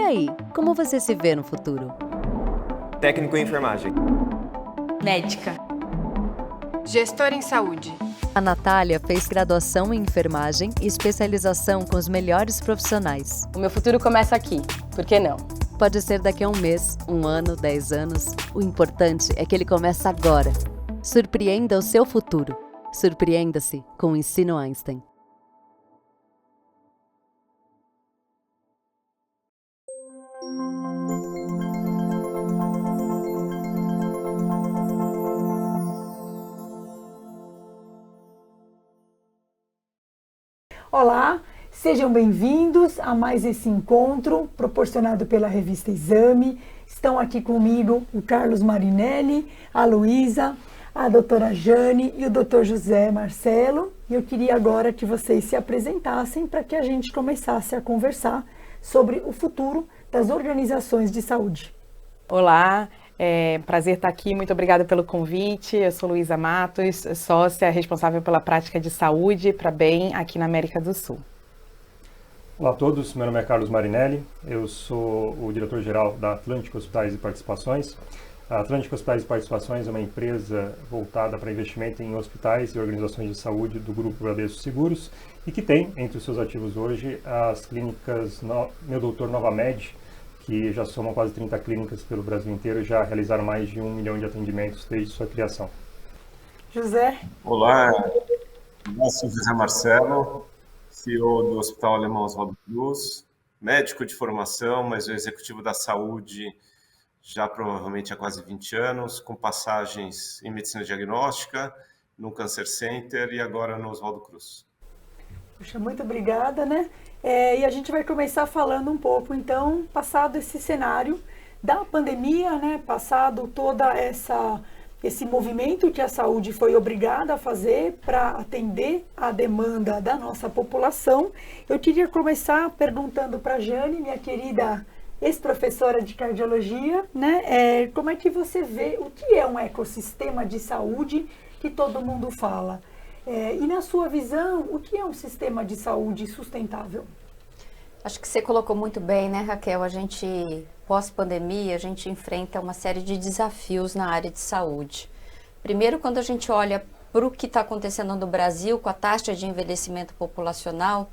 aí, como você se vê no futuro? Técnico em enfermagem. Médica. Gestora em saúde. A Natália fez graduação em enfermagem e especialização com os melhores profissionais. O meu futuro começa aqui, por que não? Pode ser daqui a um mês, 1 ano, 10 anos. O importante é que ele começa agora. Surpreenda o seu futuro. Surpreenda-se com o Ensino Einstein. Olá, sejam bem-vindos a mais esse encontro proporcionado pela revista Exame. Estão aqui comigo o Carlos Marinelli, a Luísa, a doutora Jane e o doutor José Marcelo. E eu queria agora que vocês se apresentassem para que a gente começasse a conversar sobre o futuro das organizações de saúde. Olá, prazer estar aqui, muito obrigada pelo convite. Eu sou Luísa Matos, sócia responsável pela prática de saúde para bem aqui na América do Sul. Olá a todos, meu nome é Carlos Marinelli, eu sou o diretor-geral da Atlântico Hospitais e Participações. A Atlântico Hospitais e Participações é uma empresa voltada para investimento em hospitais e organizações de saúde do Grupo Bradesco Seguros e que tem, entre os seus ativos hoje, as clínicas Meu Doutor Novamed, que já somam quase 30 clínicas pelo Brasil inteiro e já realizaram mais de 1 milhão de atendimentos desde sua criação. José? Olá, eu sou José Marcelo, CEO do Hospital Alemão Oswaldo Cruz, médico de formação, mas o executivo da saúde já provavelmente há quase 20 anos, com passagens em medicina diagnóstica, no Cancer Center e agora no Oswaldo Cruz. Puxa, muito obrigada, né? E a gente vai começar falando um pouco, então, passado esse cenário da pandemia, né? Passado toda esse movimento que a saúde foi obrigada a fazer para atender a demanda da nossa população. Eu queria começar perguntando para a Jane, minha querida ex-professora de cardiologia, né? Como é que você vê o que é um ecossistema de saúde que todo mundo fala? E na sua visão, o que é um sistema de saúde sustentável? Acho que você colocou muito bem, né, Raquel? A gente, pós-pandemia, a gente enfrenta uma série de desafios na área de saúde. Primeiro, quando a gente olha para o que está acontecendo no Brasil com a taxa de envelhecimento populacional,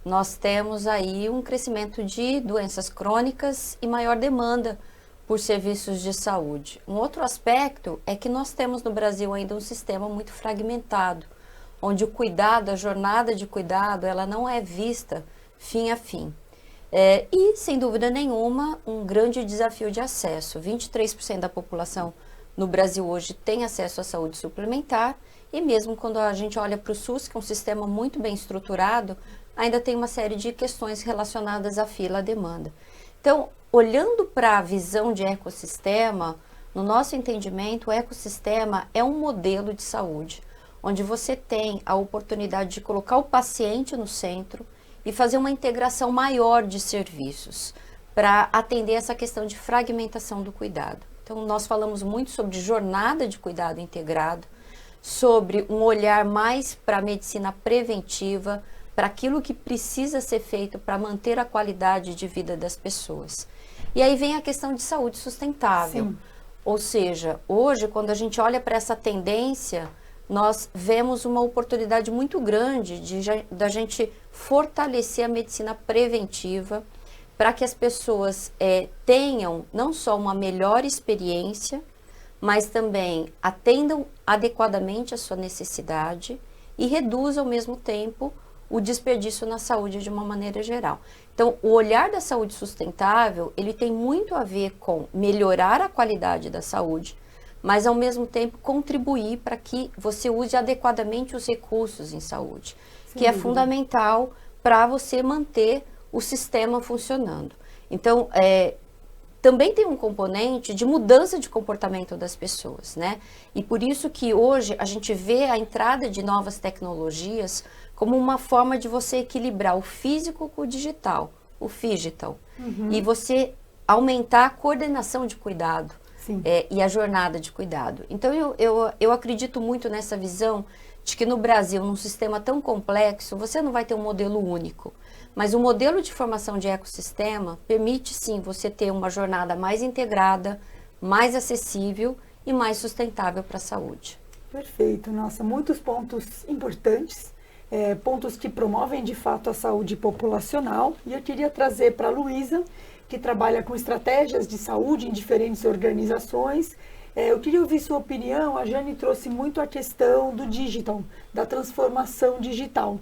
nós temos aí um crescimento de doenças crônicas e maior demanda por serviços de saúde. Um outro aspecto é que nós temos no Brasil ainda um sistema muito fragmentado, onde o cuidado, a jornada de cuidado, ela não é vista fim a fim. E, sem dúvida nenhuma, um grande desafio de acesso. 23% da população no Brasil hoje tem acesso à saúde suplementar e mesmo quando a gente olha para o SUS, que é um sistema muito bem estruturado, ainda tem uma série de questões relacionadas à fila, à demanda. Então, olhando para a visão de ecossistema, no nosso entendimento, o ecossistema é um modelo de saúde, onde você tem a oportunidade de colocar o paciente no centro e fazer uma integração maior de serviços para atender essa questão de fragmentação do cuidado. Então, nós falamos muito sobre jornada de cuidado integrado, sobre um olhar mais para a medicina preventiva, para aquilo que precisa ser feito para manter a qualidade de vida das pessoas. E aí vem a questão de saúde sustentável. Sim. Ou seja, hoje, quando a gente olha para essa tendência, nós vemos uma oportunidade muito grande da gente fortalecer a medicina preventiva para que as pessoas tenham não só uma melhor experiência, mas também atendam adequadamente a sua necessidade e reduzam ao mesmo tempo o desperdício na saúde de uma maneira geral. Então, o olhar da saúde sustentável, ele tem muito a ver com melhorar a qualidade da saúde, mas ao mesmo tempo contribuir para que você use adequadamente os recursos em saúde, que é fundamental para você manter o sistema funcionando. Então, também tem um componente de mudança de comportamento das pessoas, né? E por isso que hoje a gente vê a entrada de novas tecnologias como uma forma de você equilibrar o físico com o digital, o phygital, e você aumentar a coordenação de cuidado. E a jornada de cuidado. Então, eu acredito muito nessa visão de que no Brasil, num sistema tão complexo, você não vai ter um modelo único. Mas o modelo de formação de ecossistema permite, sim, você ter uma jornada mais integrada, mais acessível e mais sustentável para a saúde. Perfeito, nossa, muitos pontos importantes, pontos que promovem de fato a saúde populacional. E eu queria trazer para a Luísa, que trabalha com estratégias de saúde em diferentes organizações. Eu queria ouvir sua opinião. A Jane trouxe muito a questão do digital, da transformação digital.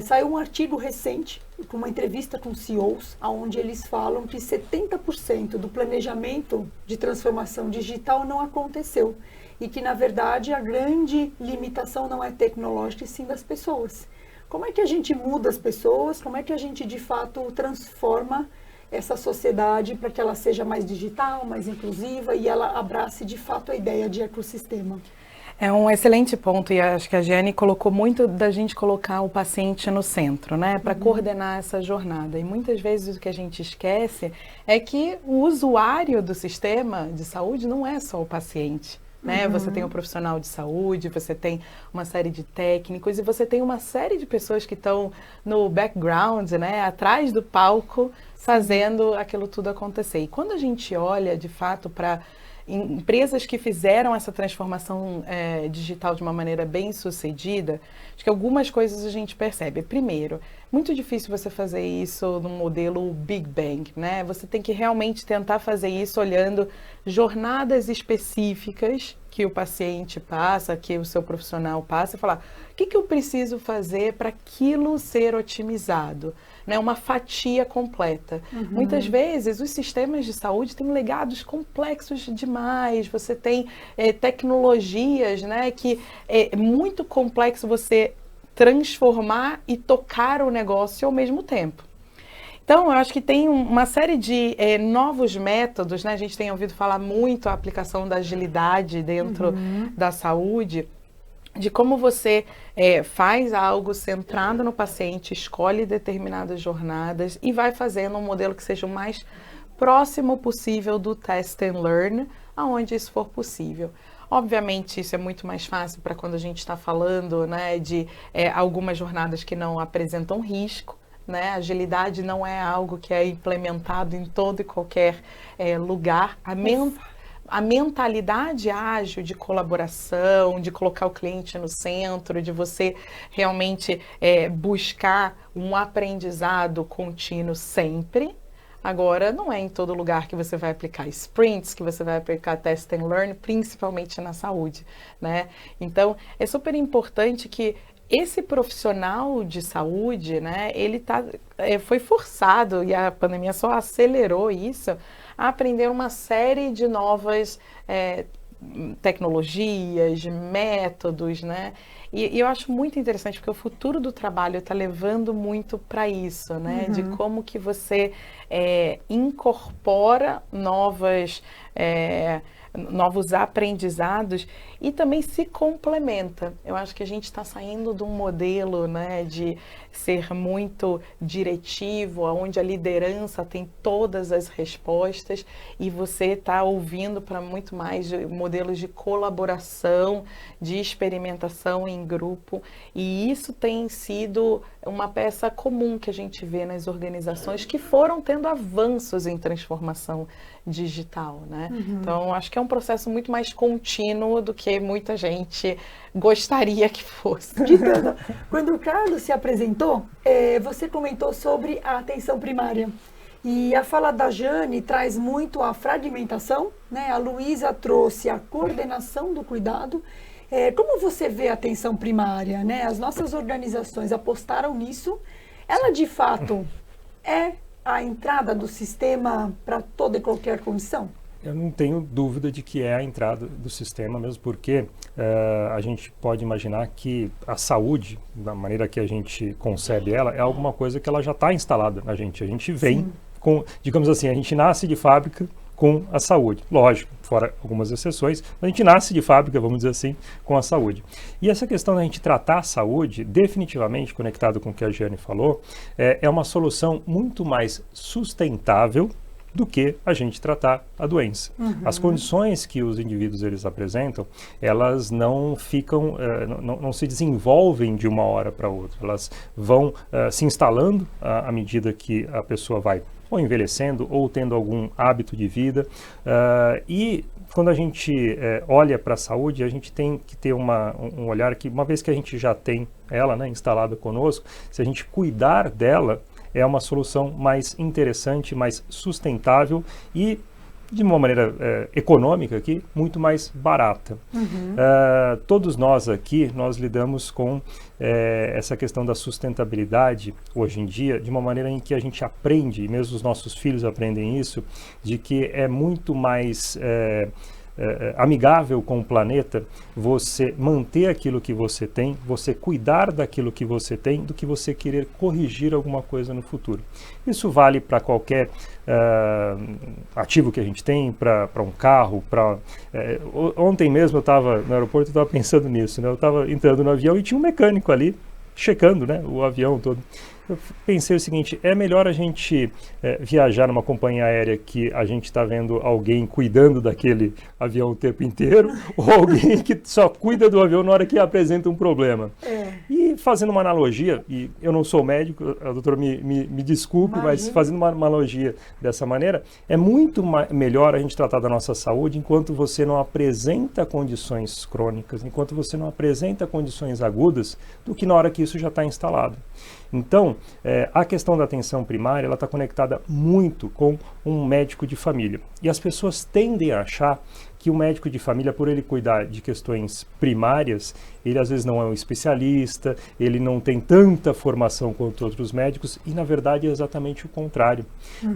Saiu um artigo recente, com uma entrevista com CEOs, onde eles falam que 70% do planejamento de transformação digital não aconteceu. E que, na verdade, a grande limitação não é tecnológica, e sim das pessoas. Como é que a gente muda as pessoas? Como é que a gente, de fato, transforma essa sociedade para que ela seja mais digital, mais inclusiva e ela abrace, de fato, a ideia de ecossistema? É um excelente ponto, e acho que a Giane colocou muito da gente colocar o paciente no centro, né, para coordenar essa jornada. E muitas vezes o que a gente esquece é que o usuário do sistema de saúde não é só o paciente. Né? Você tem um profissional de saúde, você tem uma série de técnicos e você tem uma série de pessoas que estão no background, né, atrás do palco, fazendo aquilo tudo acontecer. E quando a gente olha, de fato, para empresas que fizeram essa transformação digital de uma maneira bem sucedida, acho que algumas coisas a gente percebe. Primeiro, muito difícil você fazer isso num modelo Big Bang, né? Você tem que realmente tentar fazer isso olhando jornadas específicas que o paciente passa, que o seu profissional passa, e falar, o que eu preciso fazer para aquilo ser otimizado? Né, uma fatia completa. Muitas vezes os sistemas de saúde têm legados complexos demais, você tem tecnologias, né, que é muito complexo você transformar e tocar o negócio ao mesmo tempo. Então, eu acho que tem uma série de novos métodos, né? A gente tem ouvido falar muito a aplicação da agilidade dentro da saúde, de como você faz algo centrado no paciente, escolhe determinadas jornadas e vai fazendo um modelo que seja o mais próximo possível do test and learn, aonde isso for possível. Obviamente, isso é muito mais fácil para quando a gente está falando, né, de algumas jornadas que não apresentam risco. Né? Agilidade não é algo que é implementado em todo e qualquer lugar. A mentalidade ágil de colaboração, de colocar o cliente no centro, de você realmente buscar um aprendizado contínuo sempre. Agora, não é em todo lugar que você vai aplicar sprints, que você vai aplicar test and learn, principalmente na saúde, né? Então, é super importante que esse profissional de saúde, né, ele foi forçado, e a pandemia só acelerou isso, a aprender uma série de novas tecnologias, métodos, né? E eu acho muito interessante, porque o futuro do trabalho está levando muito para isso, né? De como que você incorpora novos aprendizados e também se complementa. Eu acho que a gente está saindo de um modelo, né, de ser muito diretivo, onde a liderança tem todas as respostas e você está ouvindo para muito mais de modelos de colaboração, de experimentação em grupo, e isso tem sido uma peça comum que a gente vê nas organizações que foram tendo avanços em transformação digital, né? Então, acho que é um processo muito mais contínuo do que muita gente gostaria que fosse. Ditana, quando o Carlos se apresentou, você comentou sobre a atenção primária. E a fala da Jane traz muito a fragmentação, né? A Luísa trouxe a coordenação do cuidado. Como você vê a atenção primária, né? As nossas organizações apostaram nisso. Ela, de fato, é a entrada do sistema para toda e qualquer condição? Eu não tenho dúvida de que é a entrada do sistema, mesmo porque a gente pode imaginar que a saúde, da maneira que a gente concebe ela, é alguma coisa que ela já está instalada na gente. A gente vem com, digamos assim, a gente nasce de fábrica com a saúde. Lógico, fora algumas exceções, mas a gente nasce de fábrica, vamos dizer assim, com a saúde. E essa questão da gente tratar a saúde, definitivamente, conectado com o que a Giane falou, é uma solução muito mais sustentável do que a gente tratar a doença. As condições que os indivíduos eles apresentam, elas não ficam, não se desenvolvem de uma hora para outra, elas vão se instalando à medida que a pessoa vai ou envelhecendo ou tendo algum hábito de vida, e quando a gente olha para a saúde, a gente tem que ter um olhar que, uma vez que a gente já tem ela, né, instalada conosco, se a gente cuidar dela, é uma solução mais interessante, mais sustentável e, de uma maneira econômica aqui, muito mais barata. Todos nós aqui, nós lidamos com essa questão da sustentabilidade, hoje em dia, de uma maneira em que a gente aprende, e mesmo os nossos filhos aprendem isso, de que é muito mais amigável com o planeta você manter aquilo que você tem, você cuidar daquilo que você tem, do que você querer corrigir alguma coisa no futuro. Isso vale para qualquer ativo que a gente tem, para um carro, ontem mesmo eu estava no aeroporto e estava pensando nisso, né? Eu estava entrando no avião e tinha um mecânico ali checando, né, o avião todo. Eu pensei o seguinte, é melhor a gente viajar numa companhia aérea que a gente está vendo alguém cuidando daquele avião o tempo inteiro, ou alguém que só cuida do avião na hora que apresenta um problema. E fazendo uma analogia, e eu não sou médico, a doutora me desculpe, mas fazendo uma analogia dessa maneira, é muito melhor a gente tratar da nossa saúde enquanto você não apresenta condições crônicas, enquanto você não apresenta condições agudas, do que na hora que isso já está instalado. Então, a questão da atenção primária, ela está conectada muito com um médico de família. E as pessoas tendem a achar que o médico de família, por ele cuidar de questões primárias, ele às vezes não é um especialista, ele não tem tanta formação quanto outros médicos, e na verdade é exatamente o contrário.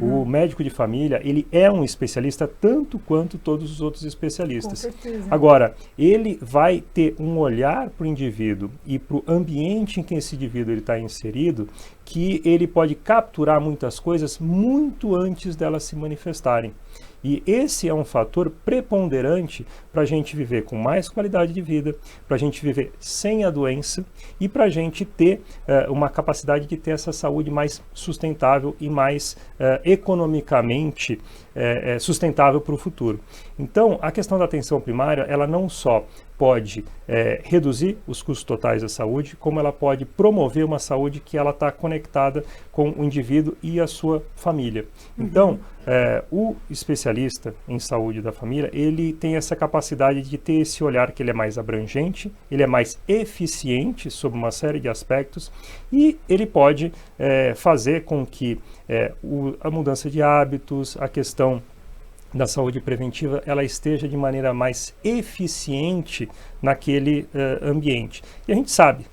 O médico de família, ele é um especialista tanto quanto todos os outros especialistas. Com certeza. Agora, ele vai ter um olhar para o indivíduo e para o ambiente em que esse indivíduo está inserido, que ele pode capturar muitas coisas muito antes delas se manifestarem. E esse é um fator preponderante para a gente viver com mais qualidade de vida, para a gente viver sem a doença e para a gente ter uma capacidade de ter essa saúde mais sustentável e mais economicamente sustentável para o futuro. Então, a questão da atenção primária, ela não só pode reduzir os custos totais da saúde, como ela pode promover uma saúde que ela está conectada com o indivíduo e a sua família. Então, o especialista em saúde da família, ele tem essa capacidade de ter esse olhar que ele é mais abrangente, ele é mais eficiente sobre uma série de aspectos e ele pode fazer com que a mudança de hábitos, a questão da saúde preventiva, ela esteja de maneira mais eficiente naquele ambiente. E a gente sabe,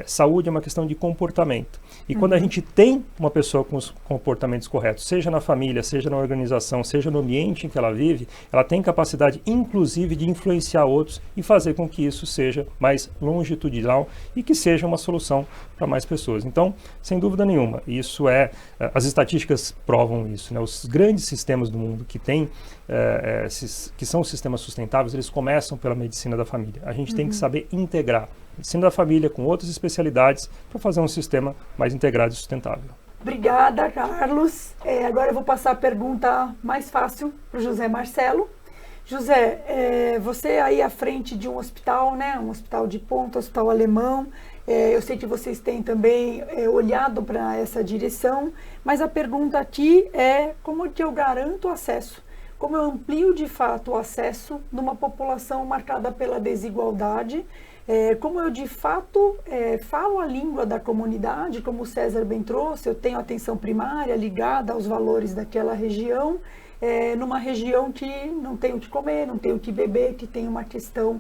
saúde é uma questão de comportamento. E quando a gente tem uma pessoa com os comportamentos corretos, seja na família, seja na organização, seja no ambiente em que ela vive, ela tem capacidade, inclusive, de influenciar outros e fazer com que isso seja mais longitudinal e que seja uma solução para mais pessoas. Então, sem dúvida nenhuma, isso as estatísticas provam isso, né? Os grandes sistemas do mundo que têm, que são sistemas sustentáveis, eles começam pela medicina da família. A gente tem que saber integrar medicina da família com outras especialidades para fazer um sistema mais integrado e sustentável. Obrigada, Carlos. Agora eu vou passar a pergunta mais fácil para o José Marcelo. José, você aí à frente de um hospital, né? Um hospital de ponta, hospital alemão. Eu sei que vocês têm também olhado para essa direção, mas a pergunta aqui é como que eu garanto o acesso? Como eu amplio de fato o acesso numa população marcada pela desigualdade? Como eu de fato falo a língua da comunidade, como o César bem trouxe, eu tenho atenção primária ligada aos valores daquela região, numa região que não tem o que comer, não tem o que beber, que tem uma questão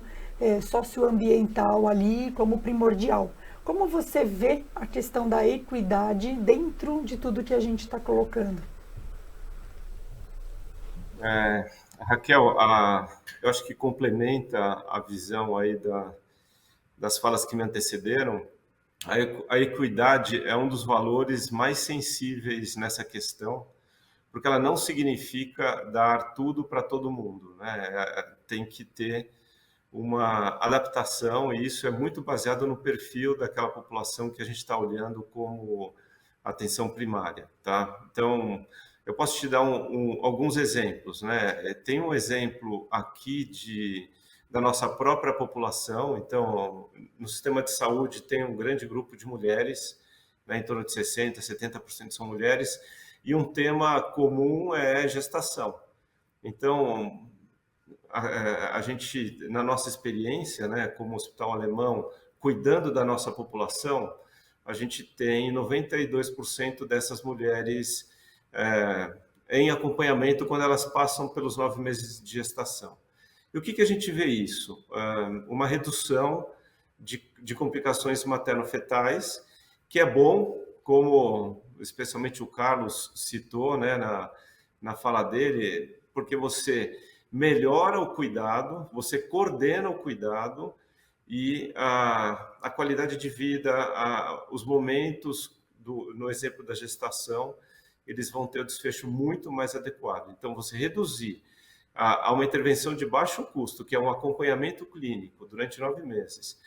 socioambiental ali como primordial. Como você vê a questão da equidade dentro de tudo que a gente está colocando? Raquel, eu acho que complementa a visão aí das falas que me antecederam. A equidade é um dos valores mais sensíveis nessa questão, porque ela não significa dar tudo para todo mundo, né? Tem que ter uma adaptação, e isso é muito baseado no perfil daquela população que a gente está olhando como atenção primária, tá? Então, Eu posso te dar alguns exemplos, né? Tem um exemplo aqui da nossa própria população. Então, no sistema de saúde tem um grande grupo de mulheres, né, em torno de 60%, 70% são mulheres, e um tema comum é gestação. Então, a gente, na nossa experiência, né, como hospital alemão, cuidando da nossa população, a gente tem 92% dessas mulheres em acompanhamento quando elas passam pelos 9 meses de gestação. E o que a gente vê isso? Uma redução de complicações materno-fetais, que é bom, como especialmente o Carlos citou, né, na fala dele, porque você melhora o cuidado, você coordena o cuidado e a qualidade de vida, os momentos, no exemplo da gestação, eles vão ter um desfecho muito mais adequado. Então, você reduzir a uma intervenção de baixo custo, que é um acompanhamento clínico durante 9 meses,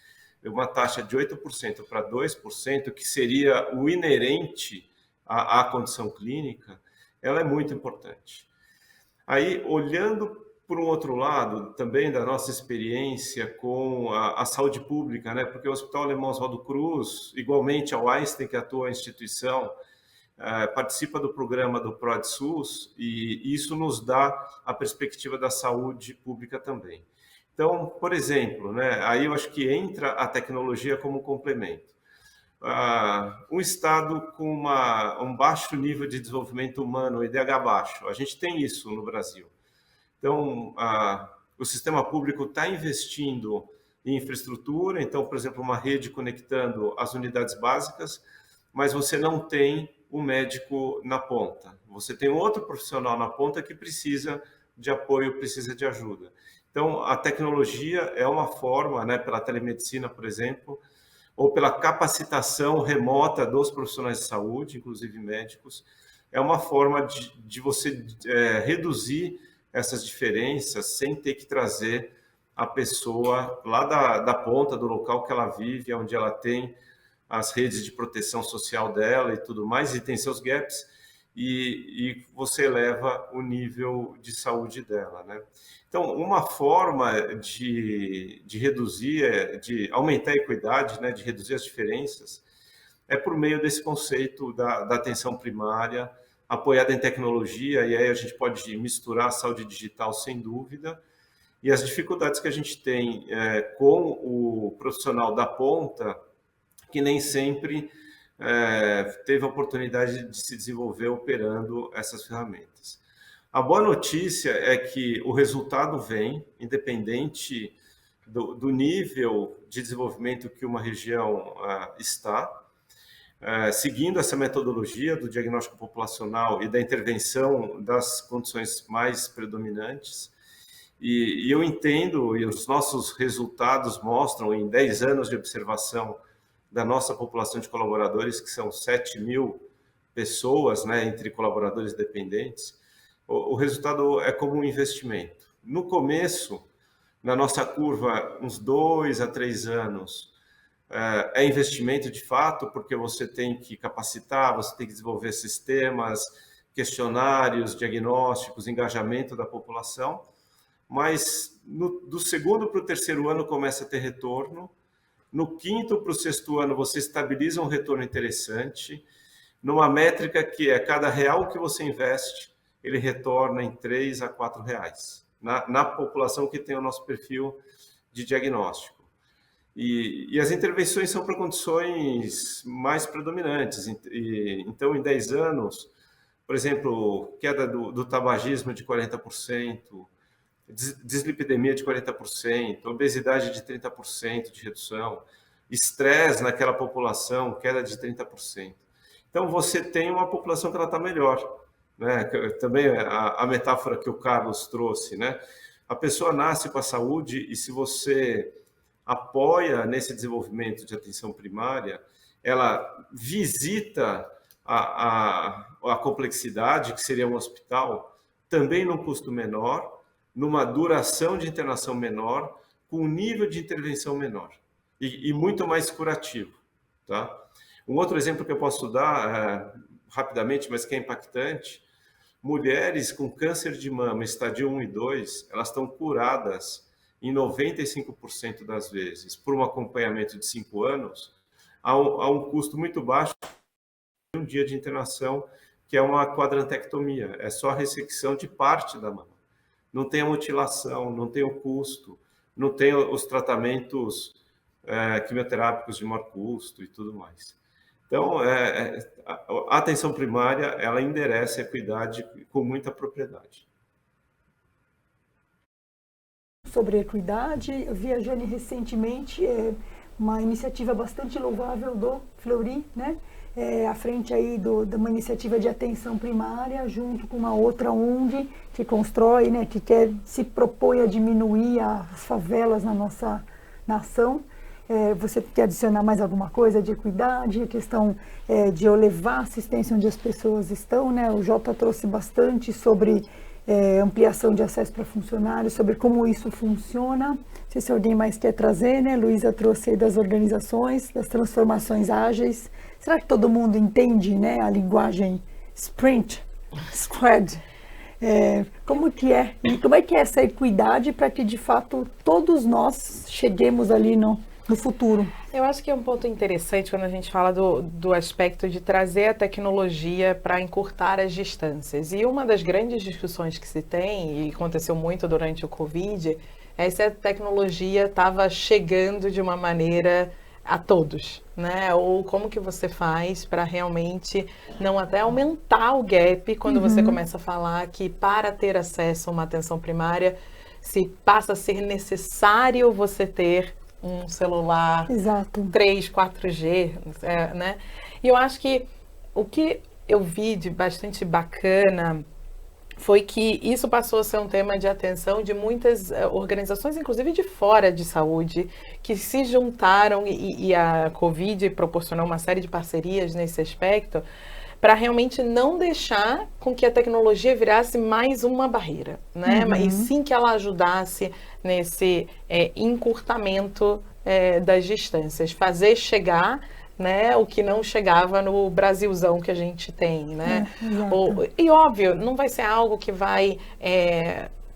uma taxa de 8% para 2%, que seria o inerente à condição clínica, ela é muito importante. Aí, olhando por um outro lado, também da nossa experiência com a saúde pública, né? Porque o Hospital Alemão Oswaldo Cruz, igualmente ao Einstein, que atua a instituição, participa do programa do ProdSUS, e isso nos dá a perspectiva da saúde pública também. Então, por exemplo, né, aí eu acho que entra a tecnologia como complemento. Um estado com um baixo nível de desenvolvimento humano, IDH baixo, a gente tem isso no Brasil. Então, o sistema público está investindo em infraestrutura, então, por exemplo, uma rede conectando as unidades básicas, mas você não tem o médico na ponta. Você tem outro profissional na ponta que precisa de apoio, precisa de ajuda. Então, a tecnologia é uma forma, né, pela telemedicina, por exemplo, ou pela capacitação remota dos profissionais de saúde, inclusive médicos, é uma forma de você reduzir essas diferenças sem ter que trazer a pessoa lá da ponta do local que ela vive, onde ela tem as redes de proteção social dela e tudo mais, e tem seus gaps, e você eleva o nível de saúde dela, né? Então, uma forma de reduzir, de aumentar a equidade, né, de reduzir as diferenças, é por meio desse conceito da atenção primária, apoiada em tecnologia, e aí a gente pode misturar a saúde digital sem dúvida, e as dificuldades que a gente tem com o profissional da ponta, que nem sempre teve a oportunidade de se desenvolver operando essas ferramentas. A boa notícia é que o resultado vem, independente do nível de desenvolvimento que uma região está, seguindo essa metodologia do diagnóstico populacional e da intervenção das condições mais predominantes. E eu entendo, e os nossos resultados mostram, em 10 anos de observação da nossa população de colaboradores, que são 7.000 pessoas, né, entre colaboradores dependentes, o resultado é como um investimento. No começo, na nossa curva, uns 2 a 3 anos, é investimento de fato, porque você tem que capacitar, você tem que desenvolver sistemas, questionários, diagnósticos, engajamento da população, mas do segundo para o terceiro ano começa a ter retorno, no quinto para o sexto ano você estabiliza um retorno interessante, numa métrica que é cada real que você investe, ele retorna em 3 a 4 reais, na população que tem o nosso perfil de diagnóstico. E as intervenções são para condições mais predominantes. Então, em 10 anos, por exemplo, queda do tabagismo de 40%, dislipidemia de 40%, obesidade de 30% de redução, estresse naquela população, queda de 30%. Então, você tem uma população que ela está melhor, né? Também a metáfora que o Carlos trouxe, né? A pessoa nasce com a saúde e se você apoia nesse desenvolvimento de atenção primária, ela visita a complexidade, que seria um hospital, também num custo menor, numa duração de internação menor, com um nível de intervenção menor e muito mais curativo, tá? Um outro exemplo que eu posso dar rapidamente, mas que é impactante, Mulheres com câncer de mama, estadio 1 e 2, elas estão curadas em 95% das vezes, por um acompanhamento de 5 anos, a um custo muito baixo, um dia de internação, que é uma quadrantectomia, é só a ressecção de parte da mama. Não tem a mutilação, não tem o custo, não tem os tratamentos quimioterápicos de maior custo e tudo mais. Então, a atenção primária, ela endereça a equidade com muita propriedade. Sobre equidade, eu vi a Jane recentemente, uma iniciativa bastante louvável do Fleury, né? À frente aí de uma iniciativa de atenção primária, junto com uma outra ONG que constrói, né, que se propõe a diminuir as favelas na nossa nação. Você quer adicionar mais alguma coisa de equidade, a questão de eu levar assistência onde as pessoas estão, né? O Jota trouxe bastante sobre ampliação de acesso para funcionários, sobre como isso funciona. Não sei se alguém mais quer trazer, né? Luísa trouxe aí das organizações, das transformações ágeis. Será que todo mundo entende, né, a linguagem sprint, squad? Como que é? E como é que é essa equidade para que, de fato, todos nós cheguemos ali no futuro? Eu acho que é um ponto interessante quando a gente fala do aspecto de trazer a tecnologia para encurtar as distâncias. E uma das grandes discussões que se tem, e aconteceu muito durante o Covid, é se a tecnologia estava chegando de uma maneira a todos, né? Ou como que você faz para realmente não até aumentar o gap quando você começa a falar que para ter acesso a uma atenção primária, se passa a ser necessário você ter um celular 3, 4G, né? E eu acho que o que eu vi de bastante bacana foi que isso passou a ser um tema de atenção de muitas organizações, inclusive de fora de saúde, que se juntaram e a Covid proporcionou uma série de parcerias nesse aspecto, para realmente não deixar com que a tecnologia virasse mais uma barreira, né? Mas sim que ela ajudasse nesse encurtamento das distâncias, fazer chegar, né, o que não chegava no Brasilzão que a gente tem, né? E óbvio, não vai ser algo que vai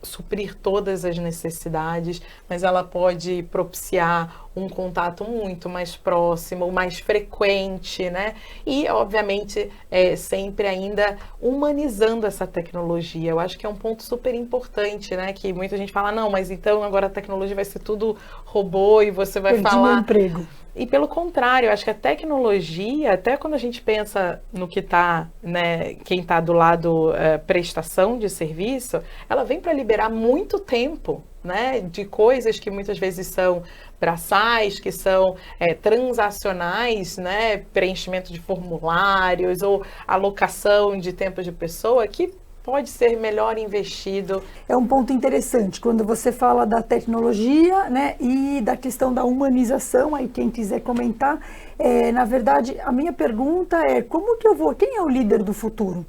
suprir todas as necessidades, mas ela pode propiciar um contato muito mais próximo, mais frequente, né? E, obviamente, sempre ainda humanizando essa tecnologia. Eu acho que é um ponto super importante, né? Que muita gente fala, não, mas então agora a tecnologia vai ser tudo robô e você vai falar... meu emprego. E pelo contrário, eu acho que a tecnologia, até quando a gente pensa no que está, né, quem está do lado prestação de serviço, ela vem para liberar muito tempo, né, de coisas que muitas vezes são braçais, que são transacionais, né, preenchimento de formulários ou alocação de tempo de pessoa, que pode ser melhor investido. É um ponto interessante, quando você fala da tecnologia, né, e da questão da humanização, aí quem quiser comentar, na verdade, a minha pergunta é, quem é o líder do futuro?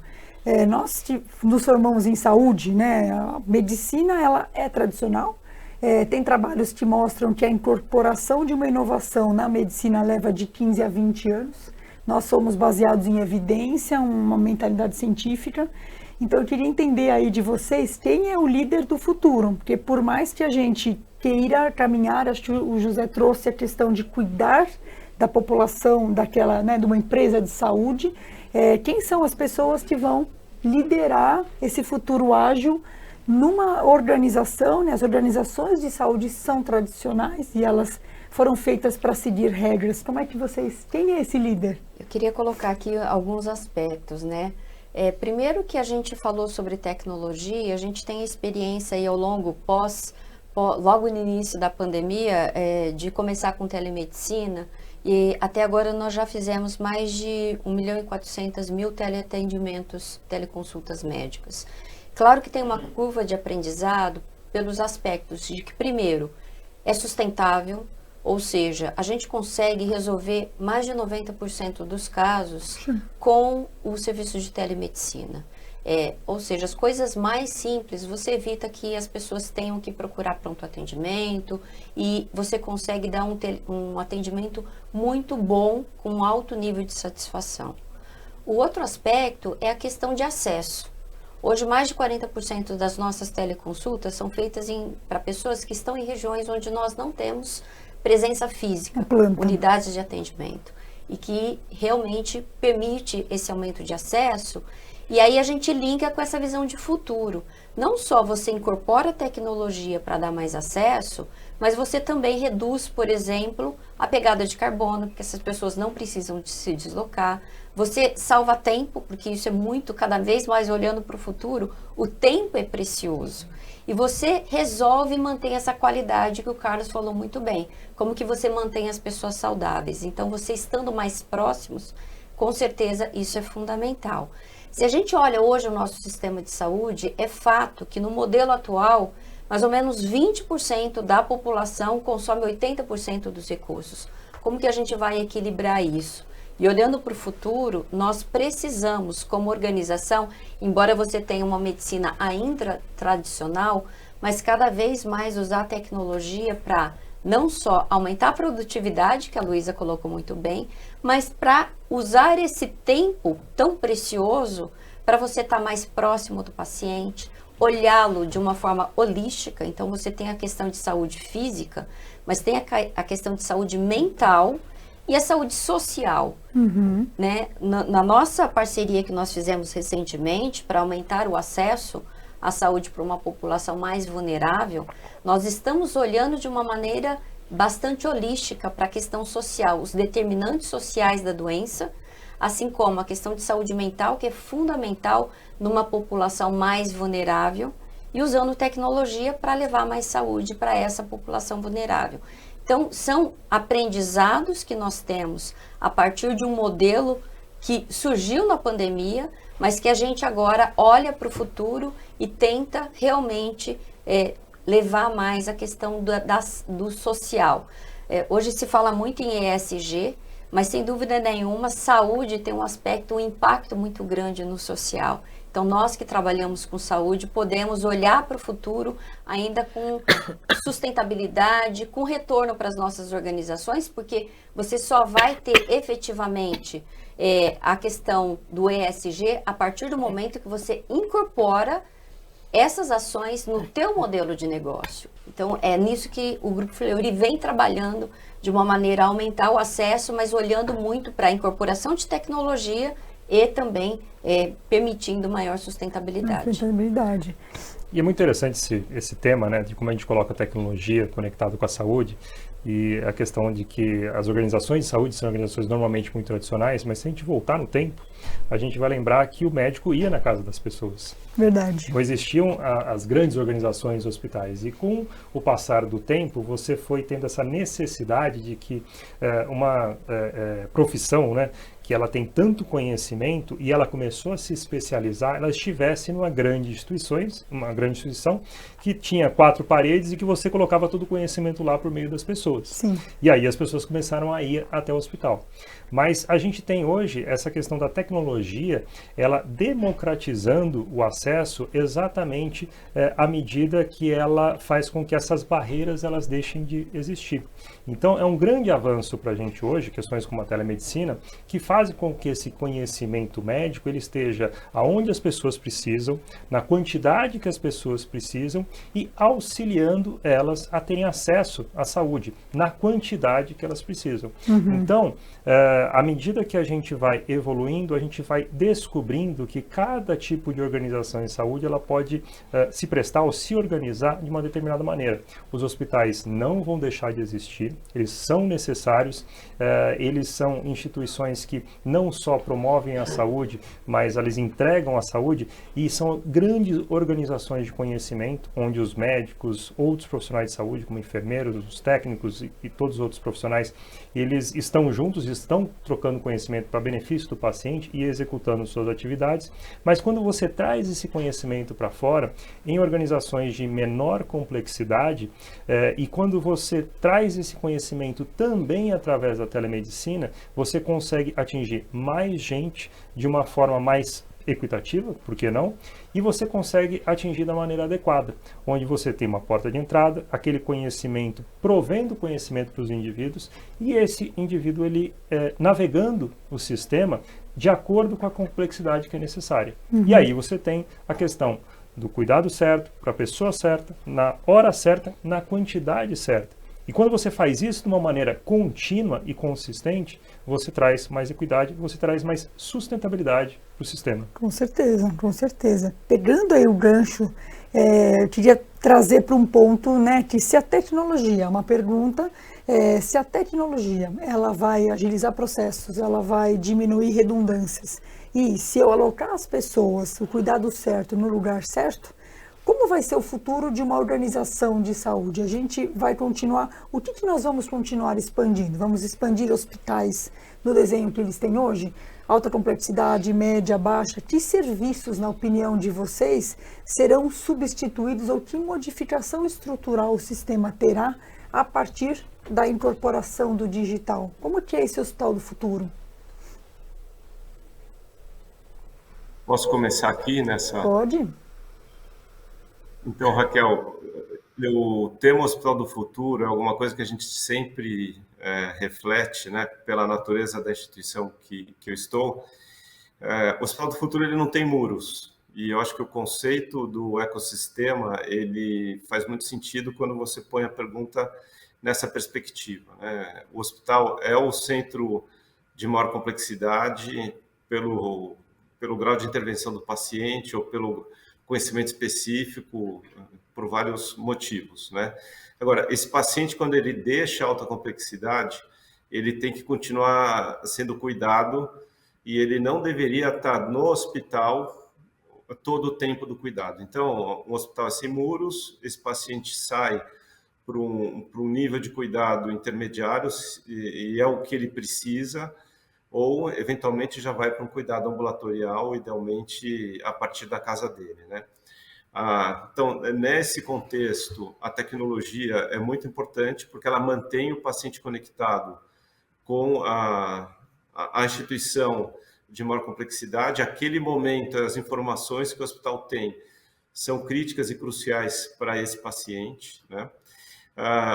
Nós nos formamos em saúde, né, a medicina, ela é tradicional, tem trabalhos que mostram que a incorporação de uma inovação na medicina leva de 15 a 20 anos, nós somos baseados em evidência, uma mentalidade científica. Então, eu queria entender aí de vocês quem é o líder do futuro, porque por mais que a gente queira caminhar, acho que o José trouxe a questão de cuidar da população daquela, né, de uma empresa de saúde, quem são as pessoas que vão liderar esse futuro ágil numa organização, né? As organizações de saúde são tradicionais e elas foram feitas para seguir regras. Como é que quem é esse líder? Eu queria colocar aqui alguns aspectos, né? Primeiro que a gente falou sobre tecnologia, a gente tem experiência aí ao longo, logo no início da pandemia, de começar com telemedicina, e até agora nós já fizemos mais de 1.400.000 teleatendimentos, teleconsultas médicas. Claro que tem uma curva de aprendizado pelos aspectos de que, primeiro, é sustentável, ou seja, a gente consegue resolver mais de 90% dos casos com o serviço de telemedicina. Ou seja, as coisas mais simples, você evita que as pessoas tenham que procurar pronto atendimento e você consegue dar um atendimento muito bom, com um alto nível de satisfação. O outro aspecto é a questão de acesso. Hoje, mais de 40% das nossas teleconsultas são feitas para pessoas que estão em regiões onde nós não temos presença física, unidades de atendimento, e que realmente permite esse aumento de acesso. E aí a gente linka com essa visão de futuro. Não só você incorpora tecnologia para dar mais acesso, mas você também reduz, por exemplo, a pegada de carbono, porque essas pessoas não precisam de se deslocar. Você salva tempo, porque isso é muito, cada vez mais olhando para o futuro, o tempo é precioso. E você resolve manter essa qualidade que o Carlos falou muito bem. Como que você mantém as pessoas saudáveis. Então, você estando mais próximos, com certeza isso é fundamental. Se a gente olha hoje o nosso sistema de saúde, é fato que no modelo atual, mais ou menos 20% da população consome 80% dos recursos. Como que a gente vai equilibrar isso? E olhando para o futuro, nós precisamos, como organização, embora você tenha uma medicina ainda tradicional, mas cada vez mais usar a tecnologia para não só aumentar a produtividade, que a Luísa colocou muito bem, mas para usar esse tempo tão precioso para você estar mais próximo do paciente, olhá-lo de uma forma holística. Então você tem a questão de saúde física, mas tem a questão de saúde mental e a saúde social. Né? Na nossa parceria que nós fizemos recentemente para aumentar o acesso à saúde para uma população mais vulnerável, nós estamos olhando de uma maneira bastante holística para a questão social, os determinantes sociais da doença, assim como a questão de saúde mental, que é fundamental numa população mais vulnerável, e usando tecnologia para levar mais saúde para essa população vulnerável. Então, são aprendizados que nós temos a partir de um modelo que surgiu na pandemia, mas que a gente agora olha para o futuro e tenta realmente levar mais a questão do social. Hoje se fala muito em ESG, mas sem dúvida nenhuma, saúde tem um aspecto, um impacto muito grande no social. Então, nós que trabalhamos com saúde, podemos olhar para o futuro ainda com sustentabilidade, com retorno para as nossas organizações, porque você só vai ter efetivamente a questão do ESG a partir do momento que você incorpora essas ações no teu modelo de negócio. Então, é nisso que o Grupo Fleury vem trabalhando de uma maneira a aumentar o acesso, mas olhando muito para a incorporação de tecnologia e também permitindo maior sustentabilidade. E é muito interessante esse tema, né, de como a gente coloca a tecnologia conectada com a saúde, e a questão de que as organizações de saúde são organizações normalmente muito tradicionais, mas se a gente voltar no tempo, a gente vai lembrar que o médico ia na casa das pessoas. Verdade. Não existiam as grandes organizações hospitais, e com o passar do tempo, você foi tendo essa necessidade de que uma profissão, né, que ela tem tanto conhecimento e ela começou a se especializar, ela estivesse numa grande instituição que tinha 4 paredes e que você colocava todo o conhecimento lá por meio das pessoas. Sim. E aí as pessoas começaram a ir até o hospital. Mas a gente tem hoje essa questão da tecnologia, ela democratizando o acesso exatamente à medida que ela faz com que essas barreiras elas deixem de existir. Então é um grande avanço para a gente hoje, questões como a telemedicina, que fazem com que esse conhecimento médico ele esteja aonde as pessoas precisam, na quantidade que as pessoas precisam e auxiliando elas a terem acesso à saúde, na quantidade que elas precisam. Então, à medida que a gente vai evoluindo, a gente vai descobrindo que cada tipo de organização em saúde ela pode se prestar ou se organizar de uma determinada maneira. Os hospitais não vão deixar de existir, eles são necessários, eles são instituições que não só promovem a saúde, mas eles entregam a saúde, e são grandes organizações de conhecimento, onde os médicos, outros profissionais de saúde, como enfermeiros, os técnicos e todos os outros profissionais, eles estão juntos, estão trocando conhecimento para benefício do paciente e executando suas atividades. Mas quando você traz esse conhecimento para fora, em organizações de menor complexidade, e quando você traz esse conhecimento também através da telemedicina, você consegue atingir mais gente de uma forma mais equitativa, por que não? E você consegue atingir da maneira adequada, onde você tem uma porta de entrada, aquele conhecimento, provendo conhecimento para os indivíduos, e esse indivíduo, ele navegando o sistema de acordo com a complexidade que é necessária. E aí você tem a questão do cuidado certo, para a pessoa certa, na hora certa, na quantidade certa. E quando você faz isso de uma maneira contínua e consistente, você traz mais equidade, você traz mais sustentabilidade para o sistema. Com certeza, com certeza. Pegando aí o gancho, eu queria trazer para um ponto, né, que se a tecnologia, uma pergunta, se a tecnologia ela vai agilizar processos, ela vai diminuir redundâncias, e se eu alocar as pessoas, o cuidado certo no lugar certo, como vai ser o futuro de uma organização de saúde? A gente vai continuar, o que nós vamos continuar expandindo? Vamos expandir hospitais no desenho que eles têm hoje? Alta complexidade, média, baixa? Que serviços, na opinião de vocês, serão substituídos ou que modificação estrutural o sistema terá a partir da incorporação do digital? Como que é esse hospital do futuro? Posso começar aqui nessa... Pode. Então, Raquel, o tema Hospital do Futuro é alguma coisa que a gente sempre reflete, né, pela natureza da instituição que eu estou. O Hospital do Futuro ele não tem muros, e eu acho que o conceito do ecossistema ele faz muito sentido quando você põe a pergunta nessa perspectiva, né? O hospital é o centro de maior complexidade pelo grau de intervenção do paciente ou pelo conhecimento específico, por vários motivos, né? Agora, esse paciente, quando ele deixa a alta complexidade, ele tem que continuar sendo cuidado e ele não deveria estar no hospital todo o tempo do cuidado. Então, um hospital é sem muros, esse paciente sai para um nível de cuidado intermediário e é o que ele precisa, ou eventualmente já vai para um cuidado ambulatorial, idealmente a partir da casa dele, né? Então, nesse contexto, a tecnologia é muito importante porque ela mantém o paciente conectado com a instituição de maior complexidade. Aquele momento, as informações que o hospital tem são críticas e cruciais para esse paciente, né?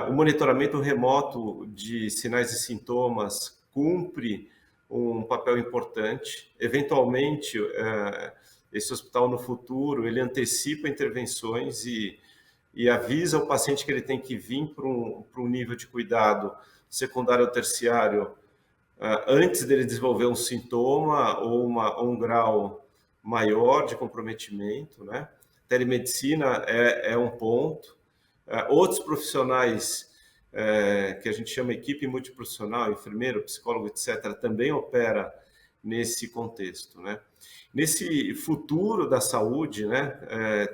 O monitoramento remoto de sinais e sintomas cumpre um papel importante. Eventualmente, esse hospital no futuro, ele antecipa intervenções e avisa o paciente que ele tem que vir para um nível de cuidado secundário ou terciário antes dele desenvolver um sintoma ou um grau maior de comprometimento, né? Telemedicina é um ponto. Outros profissionais que a gente chama equipe multiprofissional, enfermeiro, psicólogo, etc., também opera nesse contexto, né? Nesse futuro da saúde, né,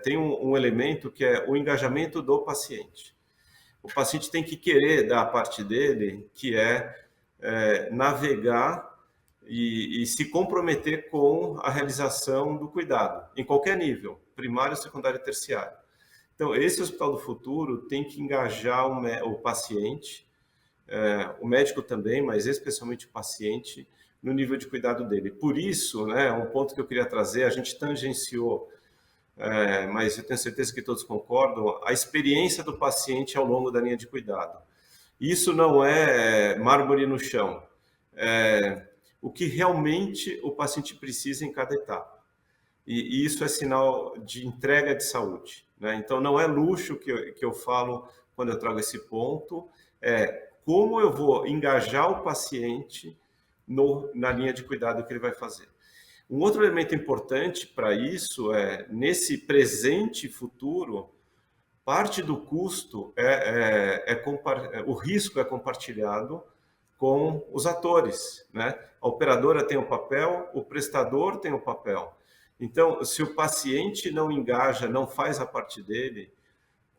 tem um elemento que é o engajamento do paciente. O paciente tem que querer dar a parte dele, que é navegar e se comprometer com a realização do cuidado, em qualquer nível, primário, secundário e terciário. Então, esse Hospital do Futuro tem que engajar o paciente, o médico também, mas especialmente o paciente, no nível de cuidado dele. Por isso, né, um ponto que eu queria trazer, a gente tangenciou, mas eu tenho certeza que todos concordam, a experiência do paciente ao longo da linha de cuidado. Isso não é mármore no chão, o que realmente o paciente precisa em cada etapa. E isso é sinal de entrega de saúde, né? Então, não é luxo que eu falo quando eu trago esse ponto, é como eu vou engajar o paciente na linha de cuidado que ele vai fazer. Um outro elemento importante para isso é, nesse presente e futuro, parte do custo o risco é compartilhado com os atores, né? A operadora tem um papel, o prestador tem um papel. Então, se o paciente não engaja, não faz a parte dele,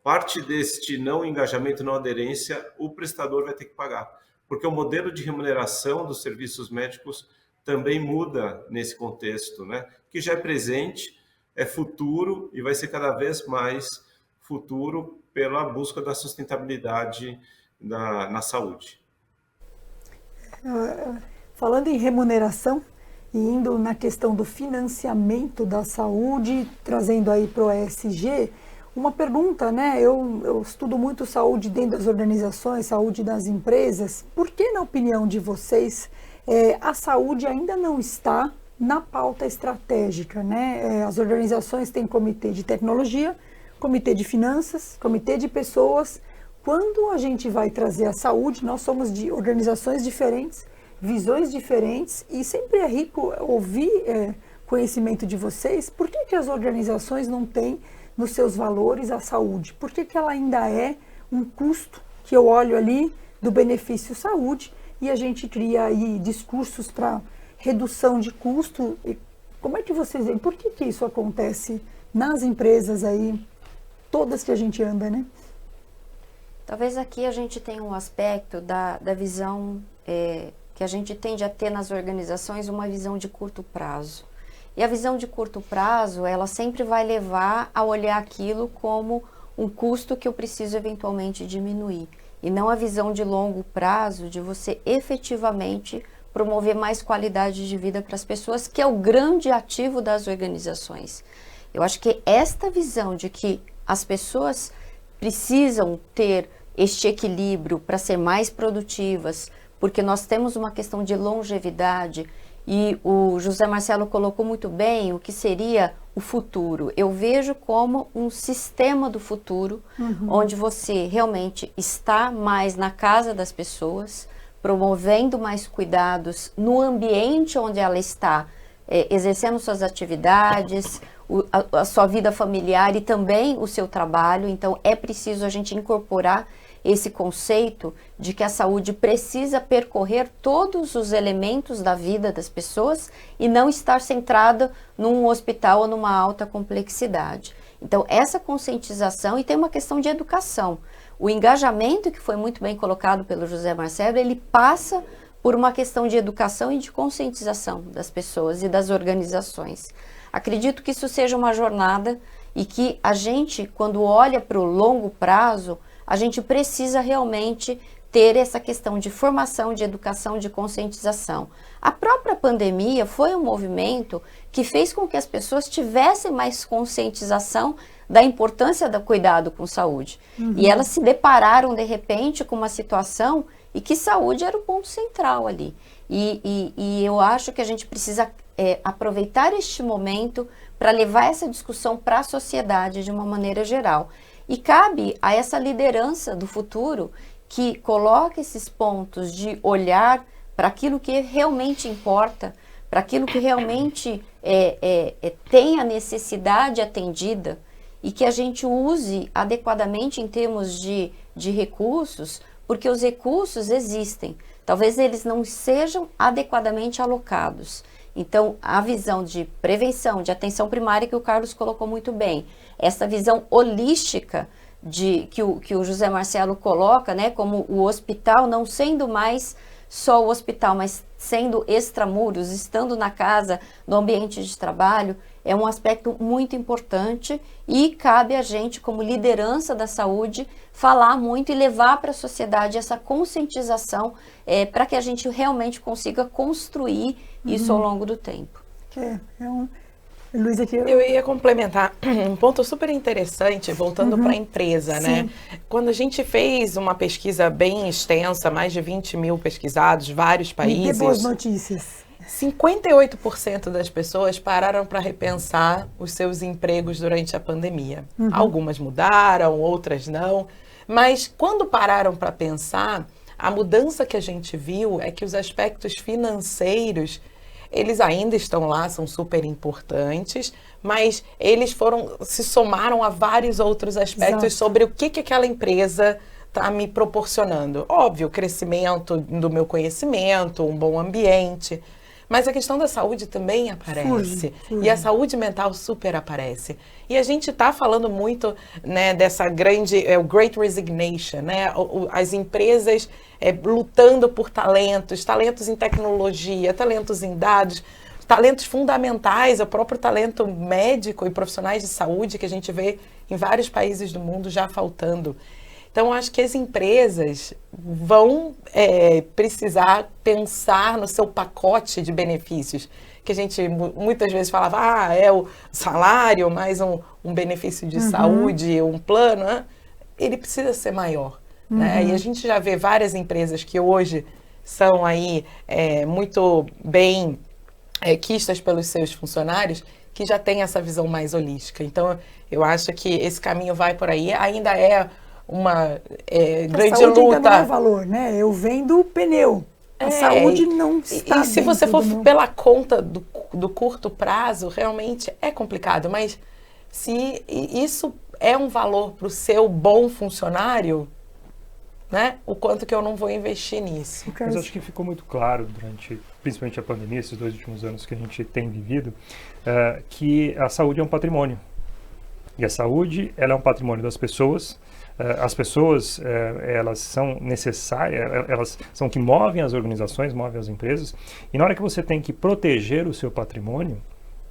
parte deste não engajamento, não aderência, o prestador vai ter que pagar. Porque o modelo de remuneração dos serviços médicos também muda nesse contexto, né? Que já é presente, é futuro e vai ser cada vez mais futuro pela busca da sustentabilidade na saúde. Falando em remuneração, e indo na questão do financiamento da saúde, trazendo aí para o ESG, uma pergunta, né? Eu estudo muito saúde dentro das organizações, saúde das empresas. Por que, na opinião de vocês, a saúde ainda não está na pauta estratégica, né? As organizações têm comitê de tecnologia, comitê de finanças, comitê de pessoas. Quando a gente vai trazer a saúde, nós somos de organizações diferentes, visões diferentes, e sempre é rico ouvir conhecimento de vocês. Por que as organizações não têm nos seus valores a saúde? Por que ela ainda é um custo que eu olho ali do benefício saúde e a gente cria aí discursos para redução de custo? E como é que vocês veem? Por que isso acontece nas empresas aí, todas que a gente anda, né? Talvez aqui a gente tenha um aspecto da visão que a gente tende a ter nas organizações, uma visão de curto prazo. E a visão de curto prazo, ela sempre vai levar a olhar aquilo como um custo que eu preciso eventualmente diminuir. E não a visão de longo prazo, de você efetivamente promover mais qualidade de vida para as pessoas, que é o grande ativo das organizações. Eu acho que esta visão de que as pessoas precisam ter este equilíbrio para ser mais produtivas, porque nós temos uma questão de longevidade, e o José Marcelo colocou muito bem o que seria o futuro. Eu vejo como um sistema do futuro, onde você realmente está mais na casa das pessoas, promovendo mais cuidados no ambiente onde ela está, exercendo suas atividades, a sua vida familiar e também o seu trabalho. Então é preciso a gente incorporar esse conceito de que a saúde precisa percorrer todos os elementos da vida das pessoas e não estar centrada num hospital ou numa alta complexidade. Então essa conscientização, e tem uma questão de educação. O engajamento, que foi muito bem colocado pelo José Marcelo, ele passa por uma questão de educação e de conscientização das pessoas e das organizações. Acredito que isso seja uma jornada e que a gente, quando olha para o longo prazo, a gente precisa realmente ter essa questão de formação, de educação, de conscientização. A própria pandemia foi um movimento que fez com que as pessoas tivessem mais conscientização da importância do cuidado com saúde. E elas se depararam, de repente, com uma situação e que saúde era o ponto central ali. E eu acho que a gente precisa aproveitar este momento para levar essa discussão para a sociedade de uma maneira geral. E cabe a essa liderança do futuro que coloca esses pontos de olhar para aquilo que realmente importa, para aquilo que realmente tem a necessidade atendida, e que a gente use adequadamente em termos de recursos, porque os recursos existem, talvez eles não sejam adequadamente alocados. Então, a visão de prevenção, de atenção primária, que o Carlos colocou muito bem, essa visão holística que o José Marcelo coloca, né, como o hospital não sendo mais só o hospital, mas sendo extramuros, estando na casa, no ambiente de trabalho, é um aspecto muito importante, e cabe a gente, como liderança da saúde, falar muito e levar para a sociedade essa conscientização para que a gente realmente consiga construir isso ao longo do tempo. Luiz, aqui eu ia complementar um ponto super interessante, voltando para a empresa, né? Quando a gente fez uma pesquisa bem extensa, mais de 20 mil pesquisados, vários países. Que boas notícias. 58% das pessoas pararam para repensar os seus empregos durante a pandemia. Algumas mudaram, outras não. Mas quando pararam para pensar, a mudança que a gente viu é que os aspectos financeiros, eles ainda estão lá, são super importantes, mas eles se somaram a vários outros aspectos sobre o que aquela empresa está me proporcionando. Óbvio, crescimento do meu conhecimento, um bom ambiente, mas a questão da saúde também aparece. E a saúde mental super aparece. E a gente está falando muito, né, dessa o Great Resignation, né? As empresas lutando por talentos em tecnologia, talentos em dados, talentos fundamentais, o próprio talento médico e profissionais de saúde que a gente vê em vários países do mundo já faltando. Então, acho que as empresas vão precisar pensar no seu pacote de benefícios, que a gente muitas vezes falava, é o salário, mais um benefício de saúde, um plano, né? Ele precisa ser maior. Né? E a gente já vê várias empresas que hoje são aí muito bem quistas pelos seus funcionários, que já tem essa visão mais holística. Então, eu acho que esse caminho vai por aí. Ainda é uma grande luta. Ainda não é valor, né? Eu vendo o pneu. A saúde não está E se você for pela conta do curto prazo, realmente é complicado. Mas se isso é um valor para o seu bom funcionário, né? O quanto que eu não vou investir nisso. Mas acho que ficou muito claro durante, principalmente a pandemia, esses 2 últimos anos que a gente tem vivido, que a saúde é um patrimônio. E a saúde, ela é um patrimônio das pessoas. As pessoas, elas são necessárias, elas são que movem as organizações, movem as empresas. E na hora que você tem que proteger o seu patrimônio,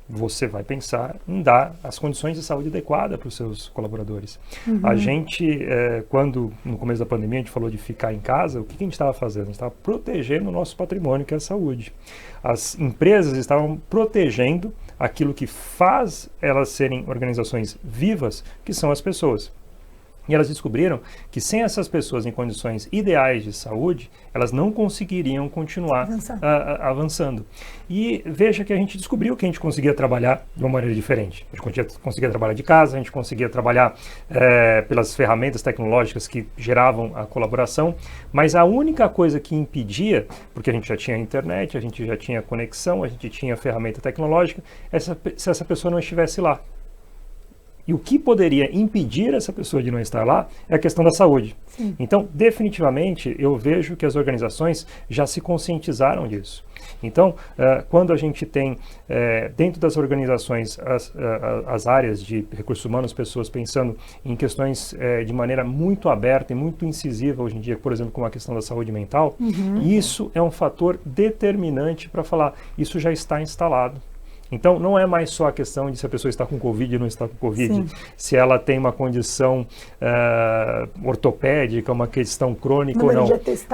você vai pensar em dar as condições de saúde adequadas para os seus colaboradores. A gente, quando no começo da pandemia a gente falou de ficar em casa, o que a gente estava fazendo? A gente estava protegendo o nosso patrimônio, que é a saúde. As empresas estavam protegendo aquilo que faz elas serem organizações vivas, que são as pessoas. E elas descobriram que sem essas pessoas em condições ideais de saúde, elas não conseguiriam continuar avançando. E veja que a gente descobriu que a gente conseguia trabalhar de uma maneira diferente. A gente conseguia trabalhar de casa, a gente conseguia trabalhar pelas ferramentas tecnológicas que geravam a colaboração, mas a única coisa que impedia, porque a gente já tinha internet, a gente já tinha conexão, a gente tinha ferramenta tecnológica, se essa pessoa não estivesse lá. E o que poderia impedir essa pessoa de não estar lá é a questão da saúde. Sim. Então, definitivamente, eu vejo que as organizações já se conscientizaram disso. Então, quando a gente tem dentro das organizações as áreas de recursos humanos, pessoas pensando em questões de maneira muito aberta e muito incisiva hoje em dia, por exemplo, como a questão da saúde mental, isso é um fator determinante para falar, isso já está instalado. Então, não é mais só a questão de se a pessoa está com Covid ou não está com Covid, sim, se ela tem uma condição ortopédica, uma questão crônica ou não,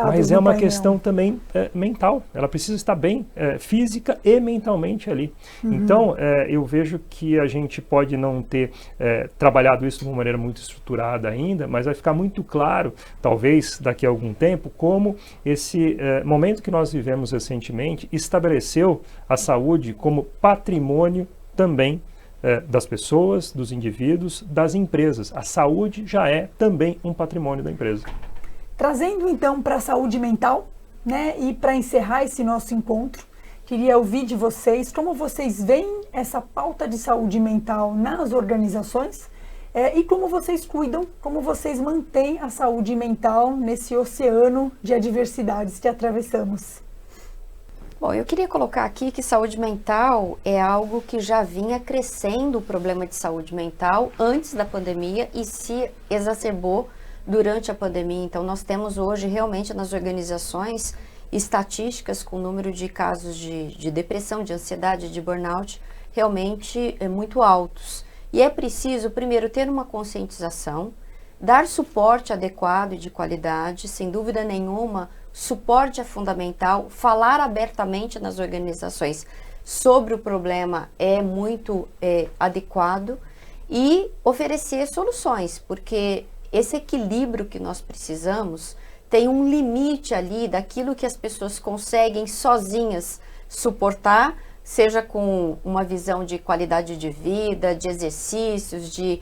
mas é uma questão também mental. Ela precisa estar bem física e mentalmente ali. Então, eu vejo que a gente pode não ter trabalhado isso de uma maneira muito estruturada ainda, mas vai ficar muito claro, talvez daqui a algum tempo, como esse momento que nós vivemos recentemente estabeleceu a saúde como patrimônio também das pessoas, dos indivíduos, das empresas. A saúde já é também um patrimônio da empresa. Trazendo então para a saúde mental, né, e para encerrar esse nosso encontro, queria ouvir de vocês como vocês veem essa pauta de saúde mental nas organizações e como vocês cuidam, como vocês mantêm a saúde mental nesse oceano de adversidades que atravessamos. Bom, eu queria colocar aqui que saúde mental é algo que já vinha crescendo, o problema de saúde mental antes da pandemia e se exacerbou durante a pandemia. Então, nós temos hoje realmente nas organizações estatísticas com o número de casos de depressão, de ansiedade, de burnout realmente muito altos. E é preciso, primeiro, ter uma conscientização, dar suporte adequado e de qualidade, sem dúvida nenhuma. Suporte é fundamental, falar abertamente nas organizações sobre o problema é muito adequado e oferecer soluções, porque esse equilíbrio que nós precisamos tem um limite ali daquilo que as pessoas conseguem sozinhas suportar, seja com uma visão de qualidade de vida, de exercícios, de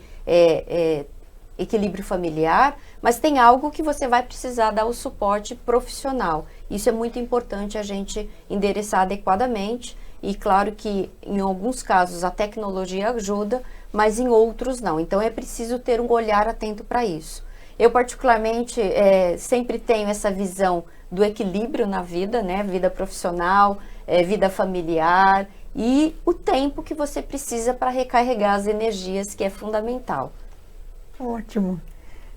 equilíbrio familiar, mas tem algo que você vai precisar dar o suporte profissional. Isso é muito importante a gente endereçar adequadamente e claro que em alguns casos a tecnologia ajuda, mas em outros não. Então é preciso ter um olhar atento para isso. Eu particularmente sempre tenho essa visão do equilíbrio na vida, né? Vida profissional, vida familiar e o tempo que você precisa para recarregar as energias, que é fundamental. Ótimo.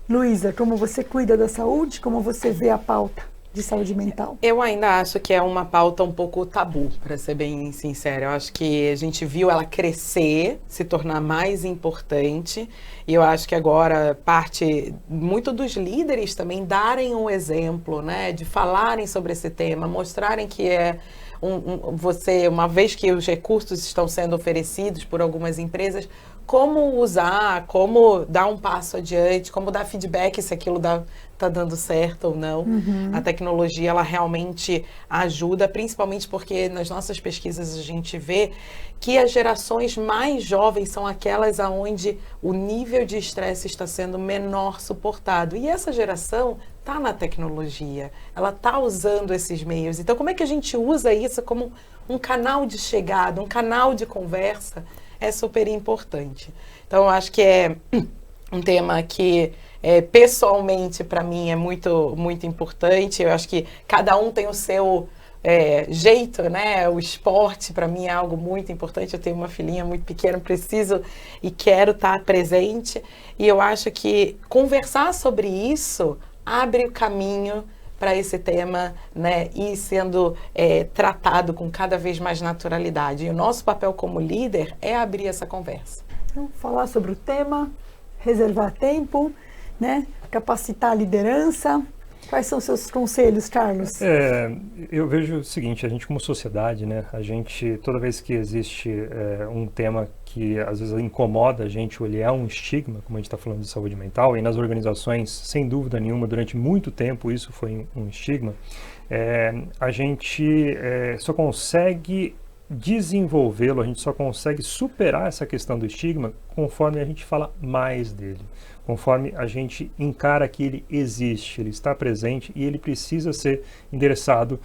Luísa, como você cuida da saúde? Como você vê a pauta? de saúde mental? Eu ainda acho que é uma pauta um pouco tabu, para ser bem sincera. Eu acho que a gente viu ela crescer, se tornar mais importante, e eu acho que agora parte muito dos líderes também darem um exemplo, né, de falarem sobre esse tema, mostrarem que você, uma vez que os recursos estão sendo oferecidos por algumas empresas, como usar, como dar um passo adiante, como dar feedback se aquilo está dando certo ou não. A tecnologia, ela realmente ajuda, principalmente porque nas nossas pesquisas a gente vê que as gerações mais jovens são aquelas onde o nível de estresse está sendo menor suportado. E essa geração está na tecnologia, ela está usando esses meios. Então, como é que a gente usa isso como um canal de chegada, um canal de conversa? É super importante. Então, eu acho que é um tema que, pessoalmente, para mim, é muito, muito importante. Eu acho que cada um tem o seu jeito, né? O esporte, para mim, é algo muito importante. Eu tenho uma filhinha muito pequena, preciso e quero estar presente. E eu acho que conversar sobre isso abre o caminho para esse tema, né, ir sendo tratado com cada vez mais naturalidade. E o nosso papel como líder é abrir essa conversa. Então, falar sobre o tema, reservar tempo, né, capacitar a liderança. Quais são seus conselhos, Carlos? Eu vejo o seguinte, a gente como sociedade, né, a gente, toda vez que existe um tema que às vezes incomoda a gente, ou ele é um estigma, como a gente está falando de saúde mental, e nas organizações, sem dúvida nenhuma, durante muito tempo isso foi um estigma, a gente só consegue desenvolvê-lo, a gente só consegue superar essa questão do estigma conforme a gente fala mais dele, conforme a gente encara que ele existe, ele está presente e ele precisa ser endereçado,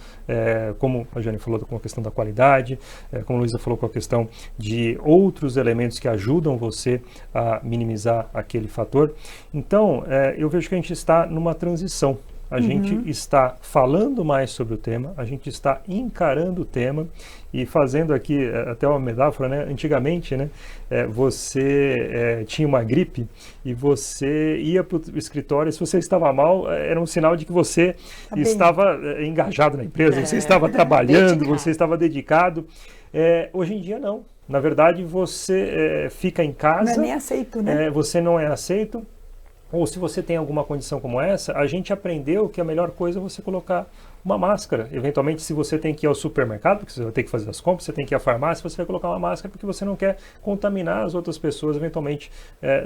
como a Jane falou, com a questão da qualidade, como a Luísa falou, com a questão de outros elementos que ajudam você a minimizar aquele fator. Então, eu vejo que a gente está numa transição. A gente está falando mais sobre o tema, a gente está encarando o tema e fazendo aqui até uma metáfora, né? Antigamente, né, você tinha uma gripe e você ia para o escritório, se você estava mal, era um sinal de que você estava engajado na empresa, você estava trabalhando, você estava dedicado. Hoje em dia, não. Na verdade, você fica em casa. Não é nem aceito, né? Você não é aceito. Ou se você tem alguma condição como essa, a gente aprendeu que a melhor coisa é você colocar uma máscara. Eventualmente, se você tem que ir ao supermercado, porque você vai ter que fazer as compras, você tem que ir à farmácia, você vai colocar uma máscara porque você não quer contaminar as outras pessoas, eventualmente,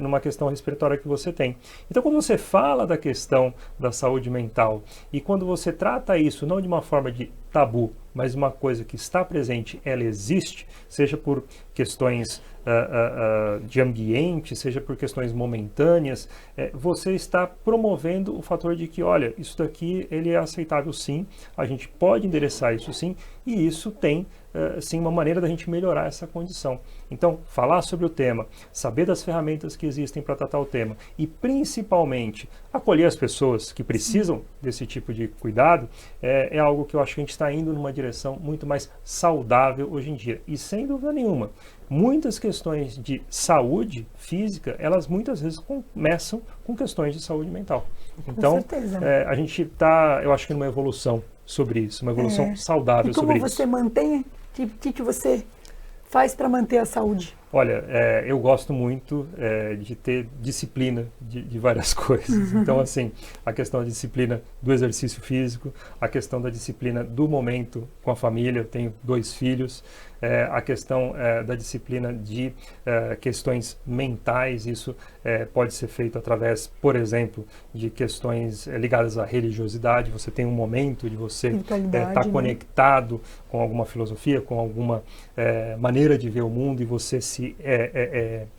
numa questão respiratória que você tem. Então, quando você fala da questão da saúde mental e quando você trata isso não de uma forma de tabu, mas uma coisa que está presente, ela existe, seja por questões de ambiente, seja por questões momentâneas, você está promovendo o fator de que, olha, isso daqui ele é aceitável sim, a gente pode endereçar isso sim, e isso tem sim uma maneira da gente melhorar essa condição. Então, falar sobre o tema, saber das ferramentas que existem para tratar o tema e principalmente acolher as pessoas que precisam desse tipo de cuidado é algo que eu acho que a gente está indo numa direção muito mais saudável hoje em dia. E sem dúvida nenhuma, muitas questões de saúde física, elas muitas vezes começam com questões de saúde mental. Então, a gente está, eu acho que numa evolução sobre isso, uma evolução saudável sobre isso. E como você mantém, o que você faz para manter a saúde? Olha, eu gosto muito de ter disciplina de várias coisas. Então, assim, a questão da disciplina do exercício físico, a questão da disciplina do momento com a família, eu tenho 2 filhos, a questão da disciplina de questões mentais, isso pode ser feito através, por exemplo, de questões ligadas à religiosidade, você tem um momento de você estar conectado com alguma filosofia, com alguma maneira de ver o mundo e você se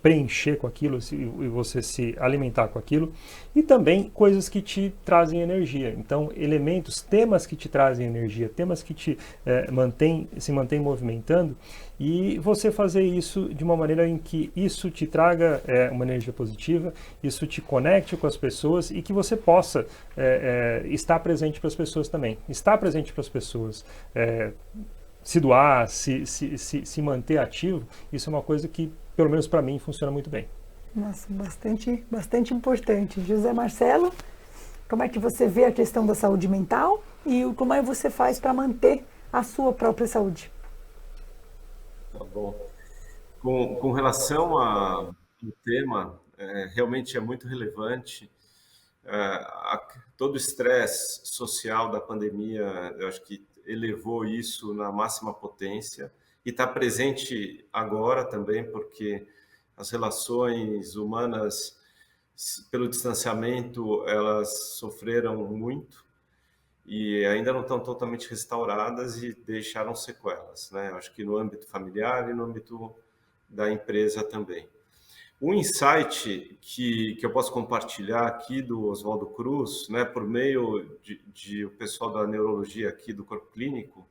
preencher com aquilo e você se alimentar com aquilo, e também coisas que te trazem energia. Então, elementos, temas que te trazem energia, temas que te se mantêm movimentando, e você fazer isso de uma maneira em que isso te traga uma energia positiva, isso te conecte com as pessoas e que você possa estar presente para as pessoas também. Estar presente para as pessoas, se doar, se manter ativo, isso é uma coisa que, pelo menos para mim, funciona muito bem. Nossa, bastante importante. José Marcelo? Como é que você vê a questão da saúde mental e como é que você faz para manter a sua própria saúde? Tá bom. Com relação ao tema, realmente é muito relevante. Todo o estresse social da pandemia, eu acho que elevou isso na máxima potência e está presente agora também, porque as relações humanas, pelo distanciamento, elas sofreram muito e ainda não estão totalmente restauradas e deixaram sequelas, né? Eu acho que no âmbito familiar e no âmbito da empresa também. Um insight que eu posso compartilhar aqui do Oswaldo Cruz, né, por meio de o pessoal da neurologia aqui do Corpo Clínico,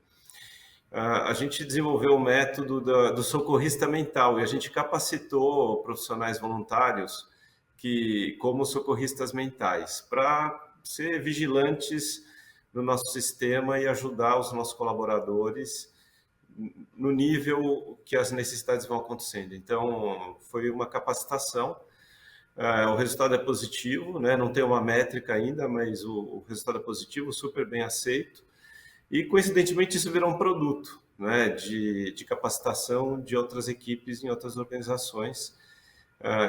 a gente desenvolveu o método do socorrista mental e a gente capacitou profissionais voluntários como socorristas mentais para ser vigilantes no nosso sistema e ajudar os nossos colaboradores no nível que as necessidades vão acontecendo. Então, foi uma capacitação. O resultado é positivo, né? Não tem uma métrica ainda, mas o resultado é positivo, super bem aceito. E, coincidentemente, isso virou um produto, né? de capacitação de outras equipes em outras organizações.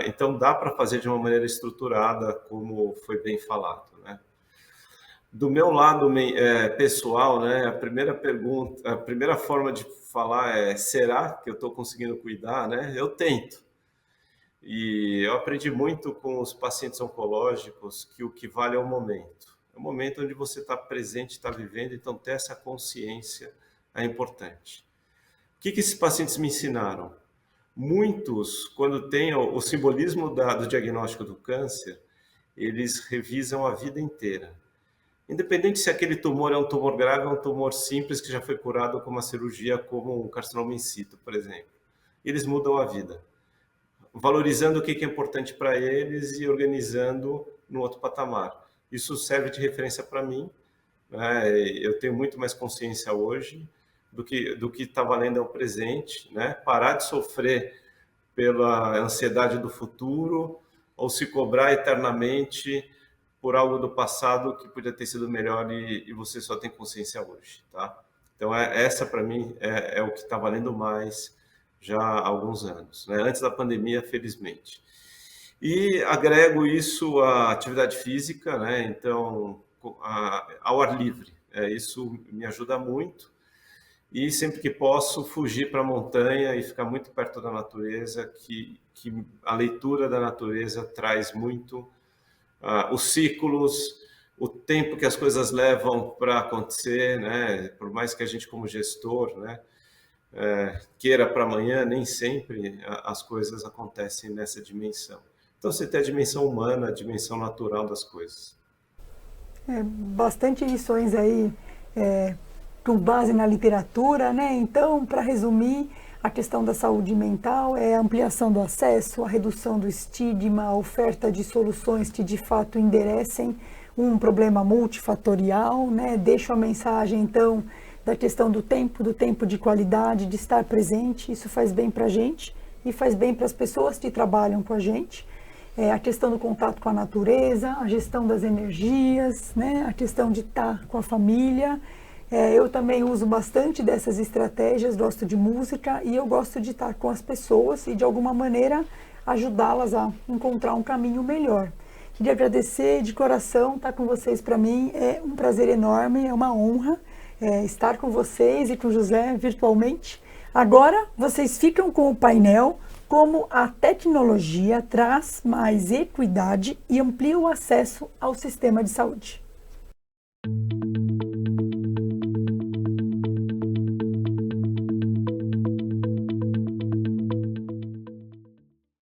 Então, dá para fazer de uma maneira estruturada, como foi bem falado, né? Do meu lado pessoal, né, a primeira forma de falar é: será que eu estou conseguindo cuidar, né? Eu tento. E eu aprendi muito com os pacientes oncológicos que o que vale é o momento. É o momento onde você está presente, está vivendo, então ter essa consciência é importante. O que esses pacientes me ensinaram? Muitos, quando tem o simbolismo do diagnóstico do câncer, eles revisam a vida inteira. Independente se aquele tumor é um tumor grave ou um tumor simples que já foi curado com uma cirurgia, como um carcinoma in situ, por exemplo. Eles mudam a vida, valorizando o que é importante para eles e organizando no outro patamar. Isso serve de referência para mim, né? Eu tenho muito mais consciência hoje do que está valendo ao presente, né? Parar de sofrer pela ansiedade do futuro ou se cobrar eternamente por algo do passado que podia ter sido melhor e você só tem consciência hoje, tá? Então, essa para mim é o que está valendo mais já há alguns anos, né? Antes da pandemia, felizmente. E agrego isso à atividade física, né? Então, ao ar livre. Isso me ajuda muito. E sempre que posso, fugir para a montanha e ficar muito perto da natureza, que a leitura da natureza traz muito os ciclos, o tempo que as coisas levam para acontecer, né? Por mais que a gente, como gestor, né, queira para amanhã, nem sempre as coisas acontecem nessa dimensão. Então, você tem a dimensão humana, a dimensão natural das coisas. Bastante lições aí com base na literatura, né? Então, para resumir, a questão da saúde mental é a ampliação do acesso, a redução do estigma, a oferta de soluções que de fato enderecem um problema multifatorial, né? Deixo a mensagem, então, da questão do tempo de qualidade, de estar presente. Isso faz bem para a gente e faz bem para as pessoas que trabalham com a gente. A questão do contato com a natureza, a gestão das energias, né? A questão de estar com a família. Eu também uso bastante dessas estratégias, gosto de música e eu gosto de estar com as pessoas e de alguma maneira ajudá-las a encontrar um caminho melhor. Queria agradecer de coração, estar com vocês para mim é um prazer enorme, é uma honra estar com vocês e com o José virtualmente. Agora vocês ficam com o painel Como a tecnologia traz mais equidade e amplia o acesso ao sistema de saúde.